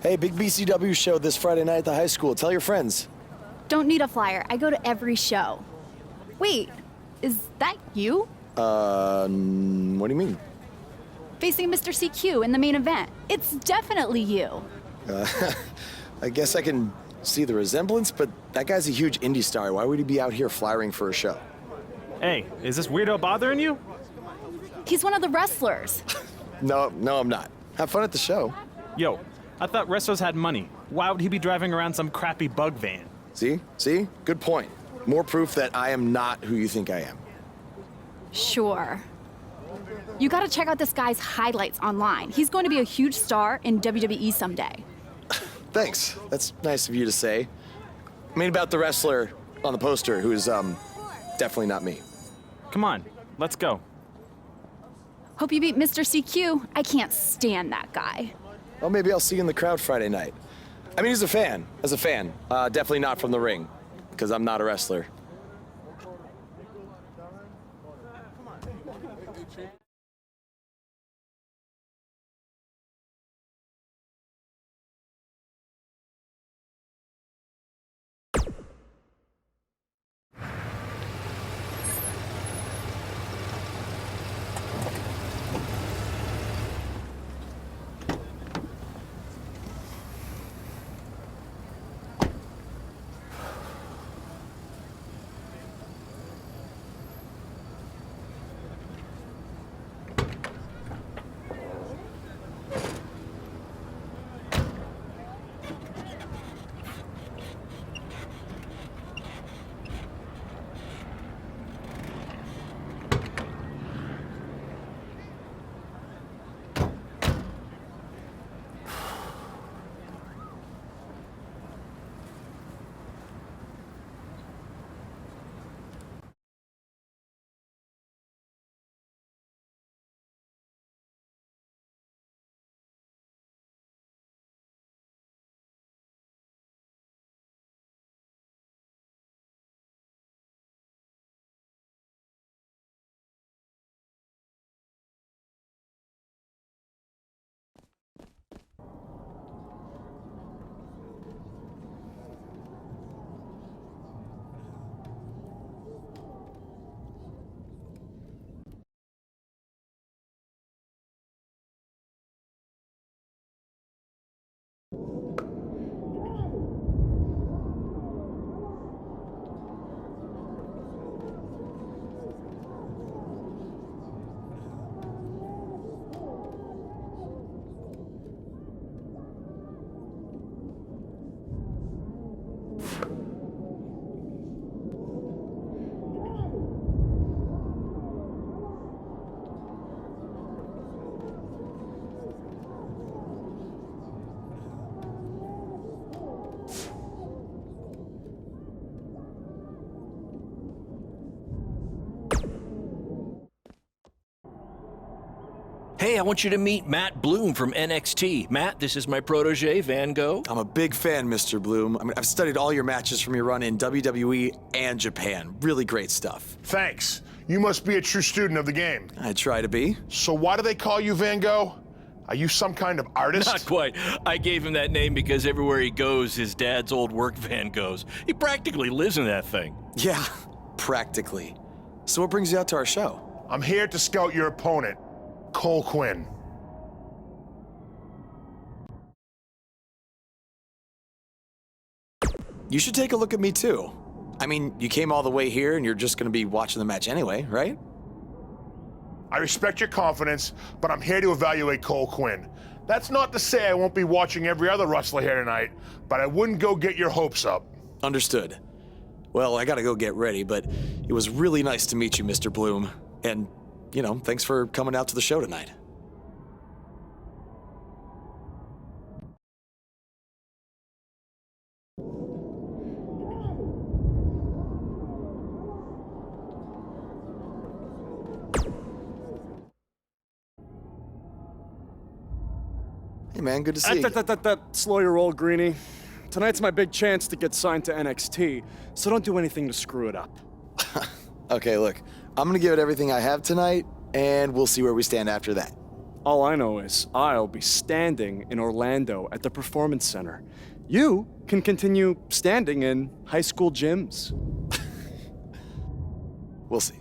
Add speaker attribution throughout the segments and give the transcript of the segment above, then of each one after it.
Speaker 1: Hey, big BCW show this Friday night at the high school. Tell your friends.
Speaker 2: Don't need a flyer. I go to every show. Wait, is that you?
Speaker 1: What do you mean?
Speaker 2: Facing Mr. CQ in the main event. It's definitely you.
Speaker 1: I guess I can see the resemblance, but that guy's a huge indie star. Why would he be out here flyering for a show?
Speaker 3: Hey, is this weirdo bothering you?
Speaker 2: He's one of the wrestlers.
Speaker 1: No, I'm not. Have fun at the show.
Speaker 3: Yo, I thought wrestlers had money. Why would he be driving around some crappy bug van?
Speaker 1: See? Good point. More proof that I am not who you think I am.
Speaker 2: Sure. You gotta check out this guy's highlights online. He's going to be a huge star in WWE someday.
Speaker 1: Thanks. That's nice of you to say. I mean about the wrestler on the poster who's, definitely not me.
Speaker 3: Come on, let's go.
Speaker 2: Hope you beat Mr. CQ. I can't stand that guy.
Speaker 1: Well, maybe I'll see you in the crowd Friday night. I mean, as a fan. Definitely not from the ring, because I'm not a wrestler.
Speaker 4: Hey, I want you to meet Matt Bloom from NXT. Matt, this is my protege, Van Gogh.
Speaker 1: I'm a big fan, Mr. Bloom. I mean, I've studied all your matches from your run in WWE and Japan. Really great stuff.
Speaker 5: Thanks. You must be a true student of the game.
Speaker 1: I try to be.
Speaker 5: So why do they call you Van Gogh? Are you some kind of artist?
Speaker 4: Not quite. I gave him that name because everywhere he goes, his dad's old work van goes. He practically lives in that thing.
Speaker 1: Yeah, practically. So what brings you out to our show?
Speaker 5: I'm here to scout your opponent, Cole Quinn.
Speaker 1: You should take a look at me too. I mean, you came all the way here and you're just gonna be watching the match anyway, right?
Speaker 5: I respect your confidence, but I'm here to evaluate Cole Quinn. That's not to say I won't be watching every other wrestler here tonight, but I wouldn't go get your hopes up.
Speaker 1: Understood. Well, I gotta go get ready, but it was really nice to meet you, Mr. Bloom. And, you know, thanks for coming out to the show tonight. Hey man, good to see you.
Speaker 6: Slow your roll, Greenie. Tonight's my big chance to get signed to NXT, so don't do anything to screw it up.
Speaker 1: Okay, look, I'm gonna give it everything I have tonight, and we'll see where we stand after that.
Speaker 6: All I know is I'll be standing in Orlando at the Performance Center. You can continue standing in high school gyms.
Speaker 1: We'll see.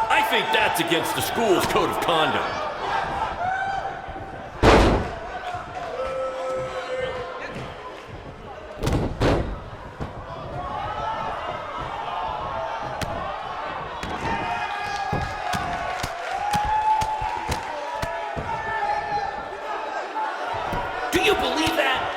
Speaker 4: I think that's against the school's code of conduct. Do you believe that?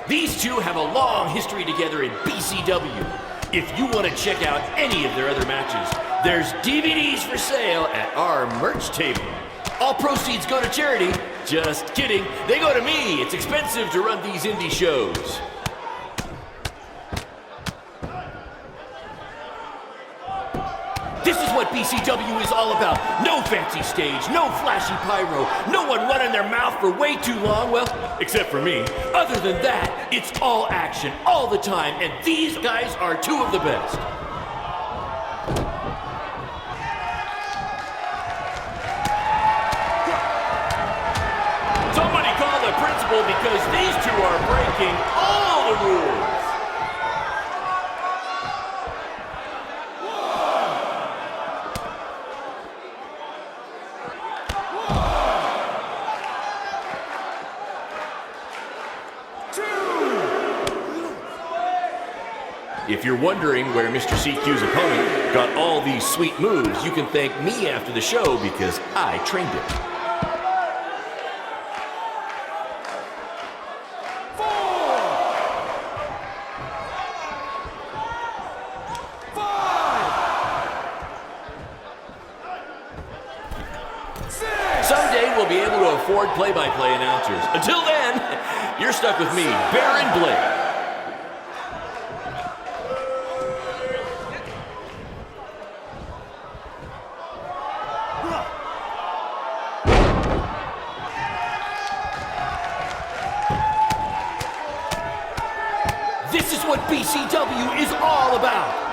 Speaker 4: These two have a long history together in BCW. If you want to check out any of their other matches, there's DVDs for sale at our merch table. All proceeds go to charity. Just kidding. They go to me. It's expensive to run these indie shows. This is what BCW is all about. No fancy stage, no flashy pyro, no one running their mouth for way too long, well, except for me. Other than that, it's all action, all the time, and these guys are two of the best. Somebody call the principal because these two are breaking all the rules. If you're wondering where Mr. CQ's opponent got all these sweet moves, you can thank me after the show because I trained him. Someday we'll be able to afford play-by-play announcers. Until then, you're stuck with me, Baron Blake. This is what BCW is all about.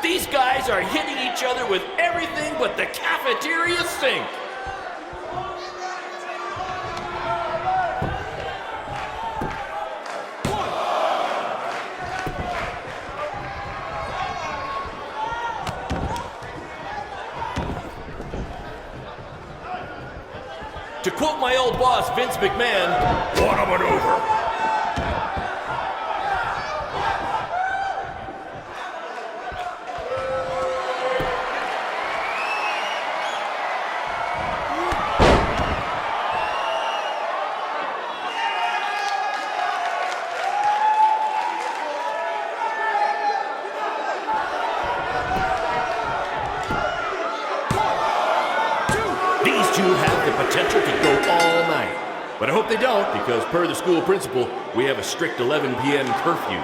Speaker 4: These guys are hitting each other with everything but the cafeteria sink. To quote my old boss, Vince McMahon, "What a maneuver." These two have the potential to go all night. But I hope they don't, because per the school principal, we have a strict 11 p.m. curfew.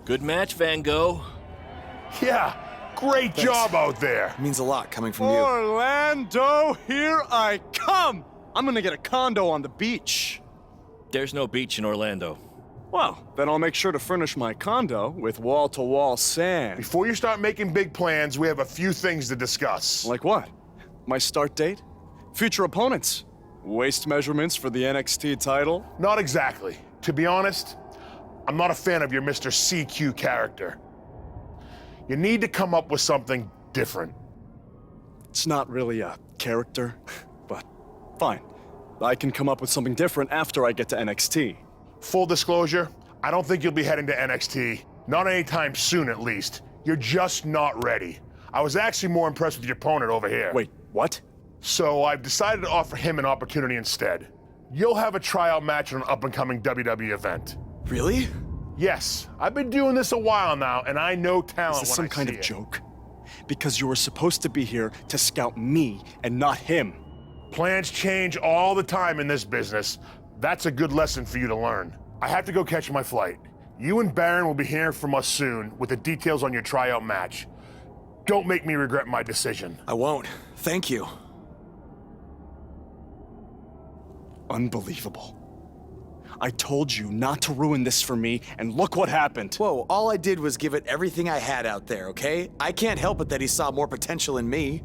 Speaker 4: Good match, Van Gogh.
Speaker 5: Yeah, great job out there.
Speaker 1: It means a lot coming from you.
Speaker 6: Orlando, here I come! I'm gonna get a condo on the beach.
Speaker 4: There's no beach in Orlando.
Speaker 6: Well, then I'll make sure to furnish my condo with wall-to-wall sand.
Speaker 5: Before you start making big plans, we have a few things to discuss.
Speaker 6: Like what? My start date? Future opponents? Waist measurements for the NXT title?
Speaker 5: Not exactly. To be honest, I'm not a fan of your Mr. CQ character. You need to come up with something different.
Speaker 6: It's not really a character, but fine. I can come up with something different after I get to NXT.
Speaker 5: Full disclosure, I don't think you'll be heading to NXT. Not anytime soon, at least. You're just not ready. I was actually more impressed with your opponent over here.
Speaker 6: Wait, what?
Speaker 5: So I've decided to offer him an opportunity instead. You'll have a tryout match on an up-and-coming WWE event.
Speaker 1: Really?
Speaker 5: Yes, I've been doing this a while now, and I know talent
Speaker 6: Is this
Speaker 5: when
Speaker 6: some kind
Speaker 5: I
Speaker 6: of
Speaker 5: see it.
Speaker 6: joke? Because you were supposed to be here to scout me and not him.
Speaker 5: Plans change all the time in this business. That's a good lesson for you to learn. I have to go catch my flight. You and Baron will be hearing from us soon with the details on your tryout match. Don't make me regret my decision.
Speaker 1: I won't. Thank you.
Speaker 6: Unbelievable. I told you not to ruin this for me, and look what happened.
Speaker 1: Whoa, all I did was give it everything I had out there, okay? I can't help it that he saw more potential in me.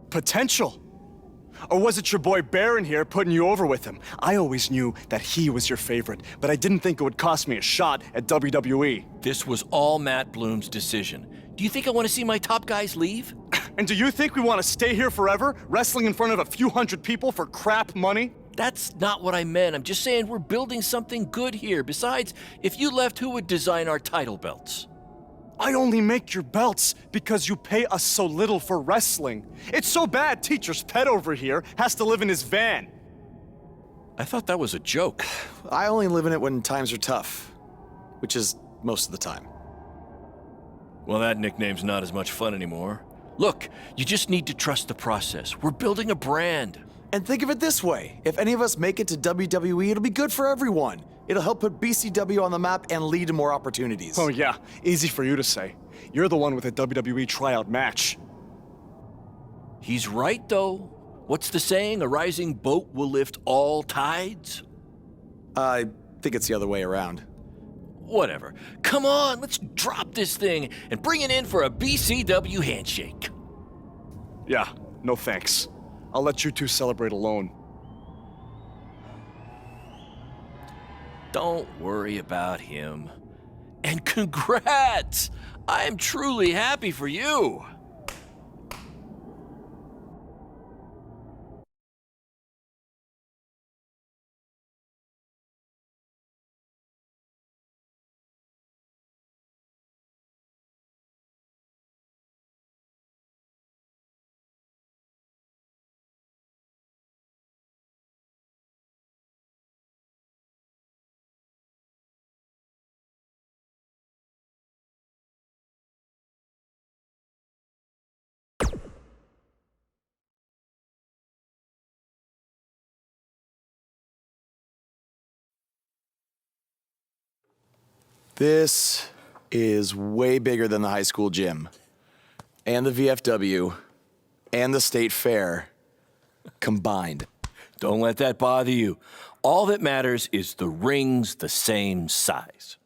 Speaker 6: Potential? Or was it your boy Baron here putting you over with him? I always knew that he was your favorite, but I didn't think it would cost me a shot at WWE.
Speaker 4: This was all Matt Bloom's decision. Do you think I want to see my top guys leave?
Speaker 6: And do you think we want to stay here forever, wrestling in front of a few hundred people for crap money?
Speaker 4: That's not what I meant. I'm just saying we're building something good here. Besides, if you left, who would design our title belts?
Speaker 6: I only make your belts because you pay us so little for wrestling. It's so bad Teacher's pet over here has to live in his van.
Speaker 4: I thought that was a joke.
Speaker 1: I only live in it when times are tough, which is most of the time.
Speaker 4: Well, that nickname's not as much fun anymore. Look, you just need to trust the process. We're building a brand.
Speaker 1: And think of it this way, if any of us make it to WWE, it'll be good for everyone. It'll help put BCW on the map and lead to more opportunities.
Speaker 6: Oh yeah, easy for you to say. You're the one with a WWE tryout match.
Speaker 4: He's right, though. What's the saying? A rising boat will lift all tides?
Speaker 1: I think it's the other way around.
Speaker 4: Whatever. Come on, let's drop this thing and bring it in for a BCW handshake.
Speaker 6: Yeah, no thanks. I'll let you two celebrate alone.
Speaker 4: Don't worry about him. And congrats! I am truly happy for you.
Speaker 1: This is way bigger than the high school gym, and the VFW, and the state fair combined.
Speaker 4: Don't let that bother you. All that matters is the ring's the same size.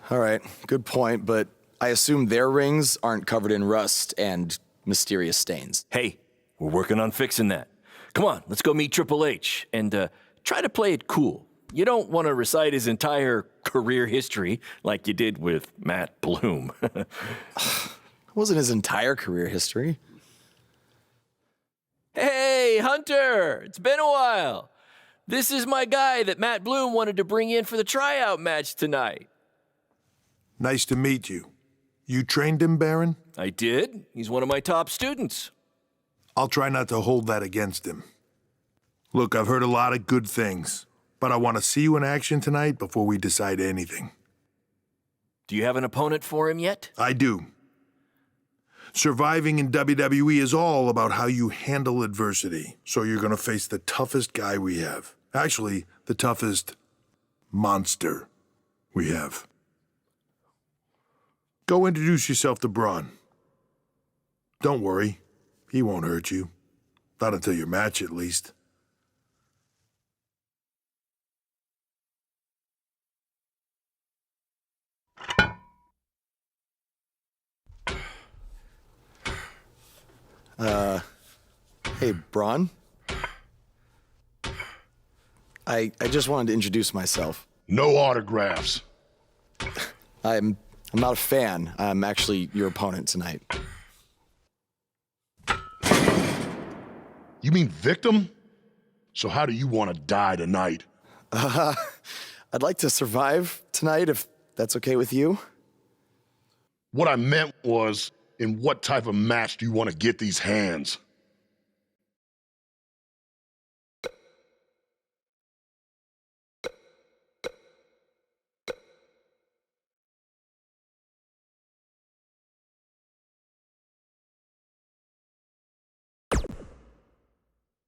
Speaker 1: All right, good point, but I assume their rings aren't covered in rust and mysterious stains.
Speaker 4: Hey, we're working on fixing that. Come on, let's go meet Triple H and try to play it cool. You don't want to recite his entire career history like you did with Matt Bloom.
Speaker 1: It wasn't his entire career history.
Speaker 4: Hey, Hunter! It's been a while. This is my guy that Matt Bloom wanted to bring in for the tryout match tonight.
Speaker 7: Nice to meet you. You trained him, Baron?
Speaker 4: I did. He's one of my top students.
Speaker 7: I'll try not to hold that against him. Look, I've heard a lot of good things, but I want to see you in action tonight before we decide anything.
Speaker 4: Do you have an opponent for him yet?
Speaker 7: I do. Surviving in WWE is all about how you handle adversity, so you're going to face the toughest guy we have. Actually, the toughest monster we have. Go introduce yourself to Braun. Don't worry, he won't hurt you. Not until your match, at least.
Speaker 1: Hey, Braun? I just wanted to introduce myself.
Speaker 8: No autographs.
Speaker 1: I'm not a fan. I'm actually your opponent tonight.
Speaker 8: You mean victim? So how do you want to die tonight?
Speaker 1: I'd like to survive tonight, if that's okay with you.
Speaker 8: What I meant was, in what type of match do you want to get these hands?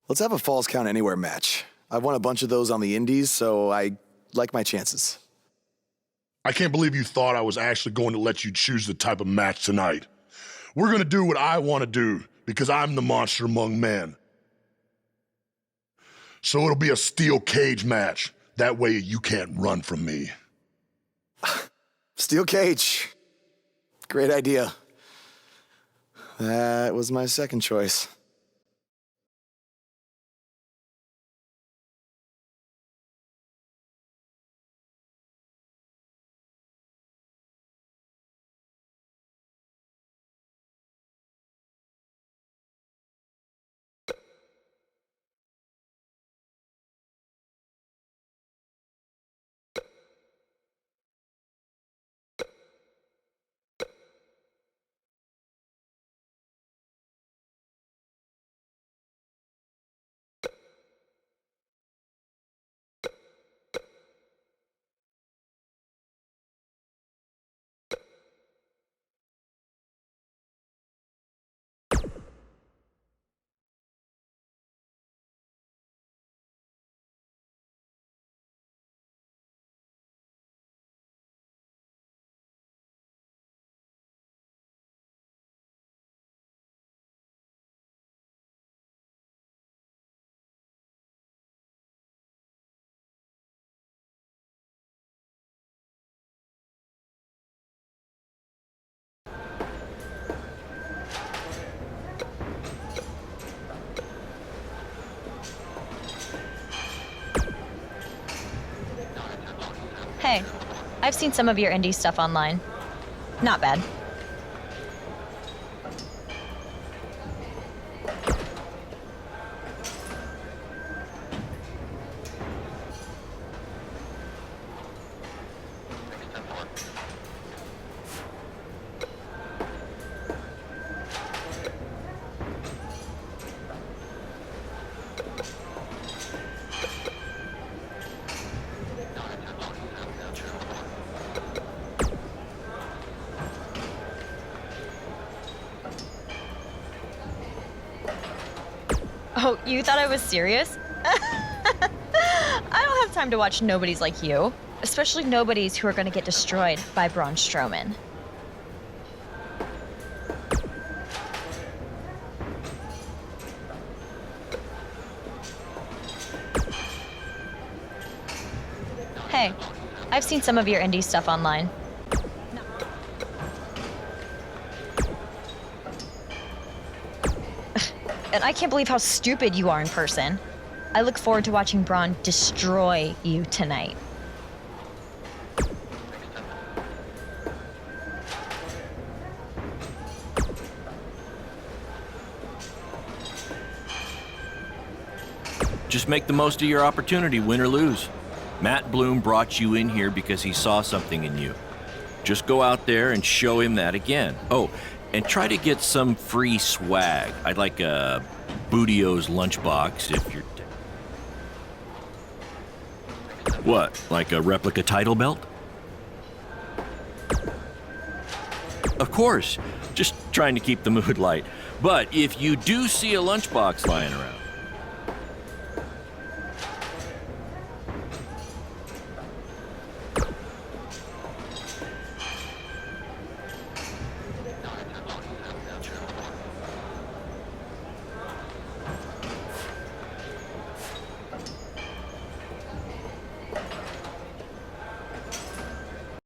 Speaker 1: Let's have a Falls Count Anywhere match. I've won a bunch of those on the indies, so I like my chances.
Speaker 8: I can't believe you thought I was actually going to let you choose the type of match tonight. We're going to do what I want to do because I'm the monster among men. So it'll be a steel cage match. That way you can't run from me.
Speaker 1: Steel cage. Great idea. That was my second choice.
Speaker 9: Hey, I've seen some of your indie stuff online. Not bad. Oh, you thought I was serious? I don't have time to watch nobodies like you, especially nobodies who are going to get destroyed by Braun Strowman. Hey, I've seen some of your indie stuff online. And I can't believe how stupid you are in person. I look forward to watching Braun destroy you tonight.
Speaker 4: Just make the most of your opportunity, win or lose. Matt Bloom brought you in here because he saw something in you. Just go out there and show him that again. Oh, and try to get some free swag. I'd like a Bootio's lunchbox if you're... What, like a replica title belt? Of course, just trying to keep the mood light. But if you do see a lunchbox lying around,